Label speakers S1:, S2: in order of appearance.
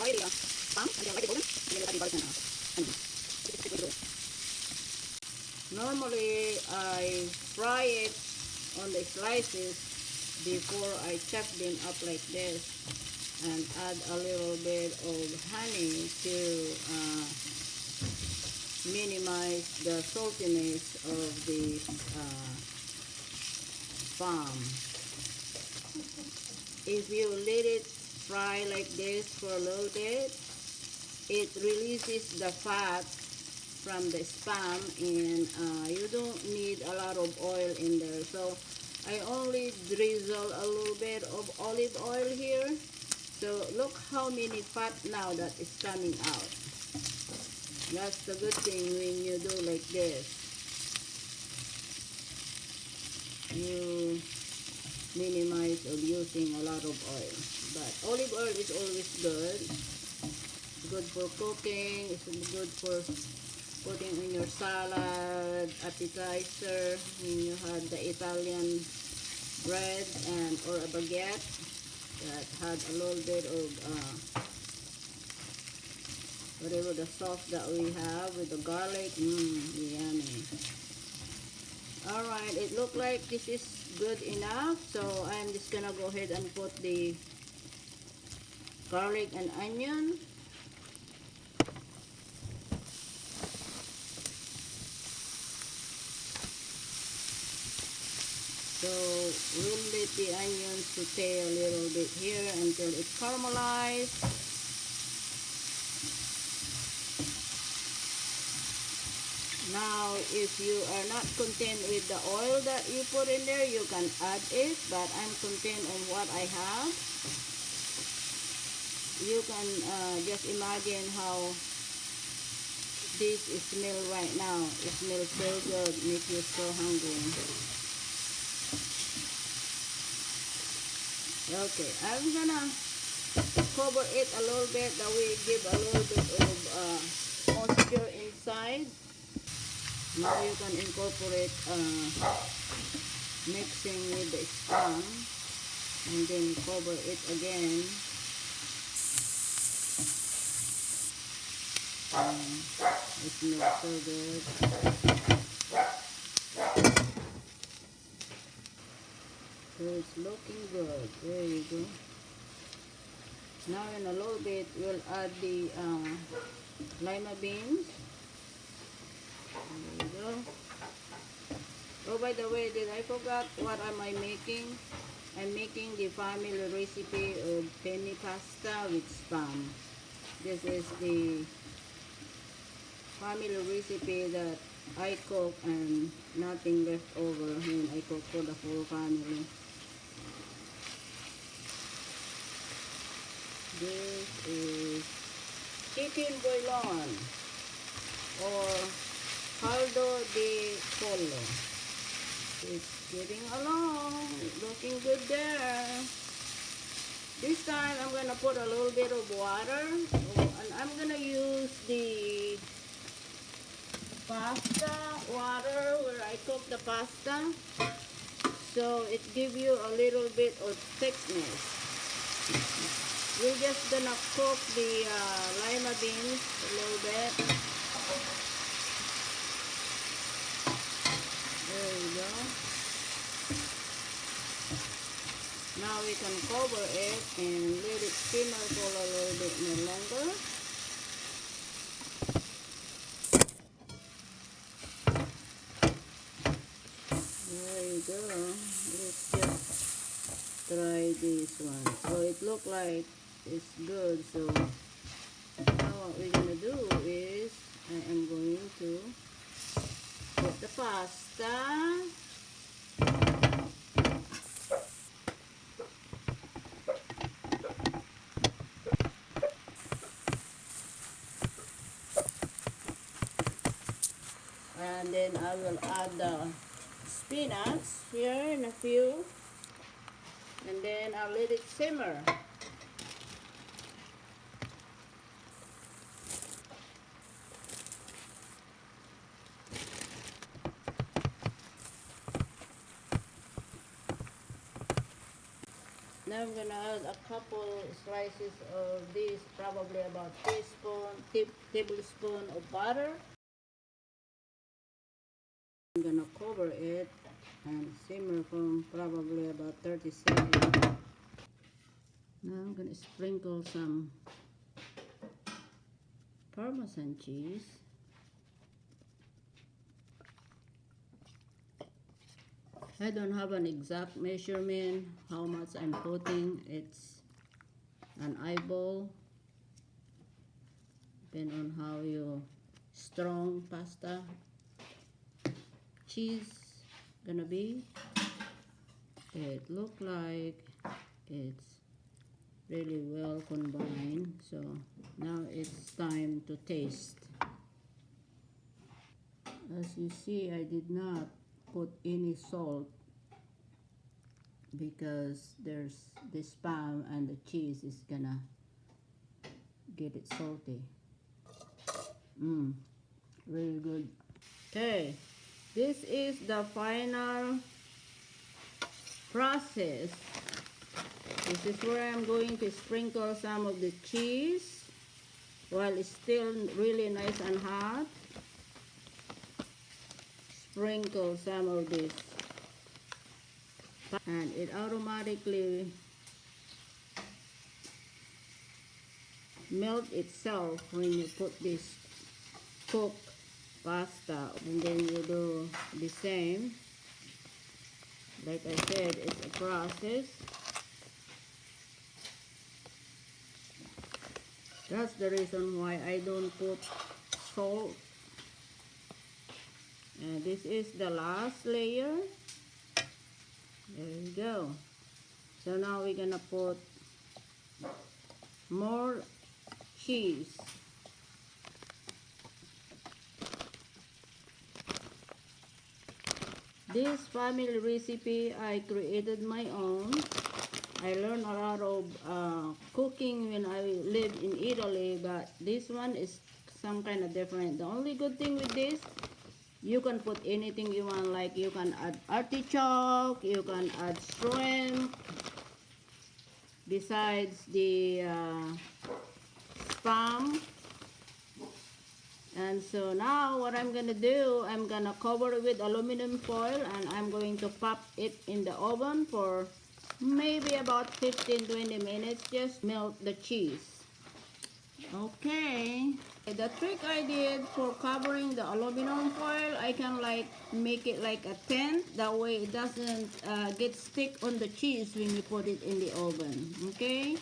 S1: fire the pan until light golden, and then you add the garlic and onion. This is good. Normally, I fry it on the slices before I chop them up like this and add a little bit of honey to minimize the saltiness of the palm. If you let it fry like this for a little bit, it releases the fat from the spam, and you don't need a lot of oil in there. So I only drizzle a little bit of olive oil here. So look how many fat now that is coming out. That's the good thing when you do like this. You minimize of using a lot of oil. But olive oil is always good. It's good for cooking. It's good for putting in your salad, appetizer, when you had the Italian bread and or a baguette that had a little bit of whatever the sauce that we have with the garlic. Yummy. Alright, it looked like this is good enough, so I'm just gonna go ahead and put the garlic and onion. So we'll let the onions saute a little bit here until it caramelizes. Now, if you are not content with the oil that you put in there, you can add it, but I'm content on what I have. You can just imagine how this smells right now. It smells so good, makes you so hungry. Okay, I'm gonna cover it a little bit, that way give a little bit of moisture inside. Now you can incorporate mixing with the spam and then cover it again. It smells so good. So it's looking good. There you go. Now in a little bit we'll add the lima beans. There you go. Oh, by the way, did I forgot what am I making? I'm making the family recipe of penne pasta with spam. This is the family recipe that I cook and nothing left over when I cook for the whole family. This is chicken bouillon or caldo de pollo. It's getting along, looking good there. This time I'm gonna put a little bit of water, and I'm gonna use the pasta water where I cook the pasta, so it gives you a little bit of thickness. We're just gonna cook the lima beans a little bit. There you go. Now we can cover it and let it simmer for a little bit more longer. There you go. Let's just try this one. So it looks like it's good. So now what we're gonna do is I am going to put the pasta. And then I will add the spinach here in a few, and then I'll let it simmer. Now I'm gonna add a couple slices of this, probably about tablespoon of butter. I'm gonna cover it and simmer for probably about 30 seconds. Now I'm gonna sprinkle some Parmesan cheese. I don't have an exact measurement how much I'm putting. It's an eyeball, depending on how you strong pasta cheese gonna be. It look like it's really well combined, so now it's time to taste. As you see, I did not put any salt because there's the spam and the cheese is gonna get it salty. Really good. Okay, this is the final process. This is where I'm going to sprinkle some of the cheese while it's still really nice and hot. Sprinkle some of this, and it automatically melt itself when you put this cooked pasta. And then you do the same. Like I said, it's a process. That's the reason why I don't put salt. And this is the last layer. There you go. So now we're gonna put more cheese. This family recipe, I created my own. I learned a lot of cooking when I lived in Italy, but this one is some kind of different. The only good thing with this, you can put anything you want, like you can add artichoke, you can add shrimp, besides the spam. And so now what I'm gonna do, I'm gonna cover it with aluminum foil, and I'm going to pop it in the oven for maybe about 15-20 minutes. Just melt the cheese. Okay, the trick I did for covering the aluminum foil, I can like make it like a tent, that way it doesn't get stick on the cheese when you put it in the oven. Okay,